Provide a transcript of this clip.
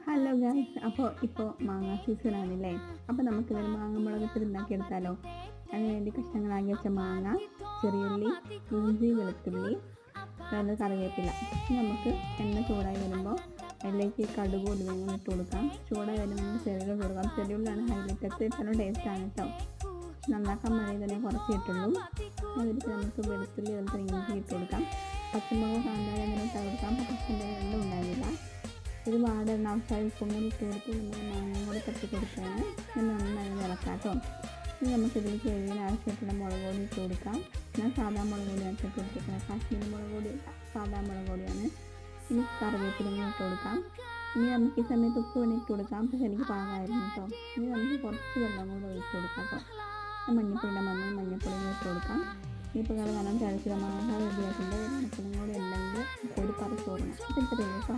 Hello guys, ഇപ്പോൾ മാങ്ങ സീസണാണല്ലേ. അപ്പോൾ നമുക്കിതൊരു മാങ്ങ മുളകത്തിൽ ഉണ്ടാക്കിയെടുത്താലോ. അതിനുവേണ്ടി കഷ്ണങ്ങളാക്കി വെച്ച മാങ്ങ, ചെറിയുള്ളി, ഇഞ്ചി, വെളുത്തുള്ളി, കറിവേപ്പില. നമുക്ക് എണ്ണ ചൂടായി വരുമ്പോൾ അതിലേക്ക് കടുക് ഉലുവയും ഇട്ട് കൊടുക്കാം. ചൂടായി വരുമ്പോൾ ചെറിയുള്ളി കൊടുക്കാം. ചെറിയുള്ളിയാണ് ഹൈലൈറ്റ്, എത്ര ടേസ്റ്റാണ് കേട്ടോ. നന്നാക്കാൻ മതി തന്നെ കുറച്ച് ഇട്ടുള്ളൂ. അതിലേക്ക് നമുക്ക് വെളുത്തുള്ളി അതുപോലെ ഇഞ്ചി ഇട്ട് കൊടുക്കാം. പച്ചമുളക് കാന്താരി അങ്ങനെ ഇട്ട് കൊടുക്കാം. പച്ചമുളക് രണ്ടും ഉണ്ടാവില്ല. ഒരു വാടെണ്ണ ആവശ്യമായി ഉപ്പും കൂടി ഇട്ട് കൊടുത്ത് നമ്മൾ മാങ്ങയും കൂടി തട്ടി കൊടുക്കുകയാണ്. നന്നായി ഇളക്കാം കേട്ടോ. ഇനി നമുക്കിതിലേക്ക് എരിവിന് ആവശ്യമായിട്ടുള്ള മുളക് പൊടി ഇട്ട് കൊടുക്കാം. ഞാൻ സാധാ മുളക് പൊടി ഇട്ട് കൊടുത്തിരിക്കുന്നത്, കാശ്മീരി മുളക് പൊടി സാധാ മുളക് പൊടിയാണ്. ഇനി കറിവേപ്പിലയും ഇട്ട് കൊടുക്കാം. ഇനി നമുക്ക് ഈ സമയത്ത് ഉപ്പ് വേണ്ടി ഇട്ട് കൊടുക്കാം. പക്ഷെ എനിക്ക് പാകമായിരുന്നു കേട്ടോ. ഇനി നമുക്ക് കുറച്ച് വെള്ളം കൂടെ ഒഴിച്ച് കൊടുക്കാം കേട്ടോ. മഞ്ഞപ്പൊടിയുടെ മഞ്ഞപ്പൊടി ഇട്ട് കൊടുക്കാം. ഇപ്പോൾ കാരണം ചതച്ചിട മാങ്ങ റെഡിയാക്കിൻ്റെ മഞ്ഞപ്പൊടിയും കൂടി ഉണ്ടെങ്കിൽ ഒരു പറിച്ച് കൊടുക്കണം. അപ്പോൾ ഇത്രയും കേട്ടോ.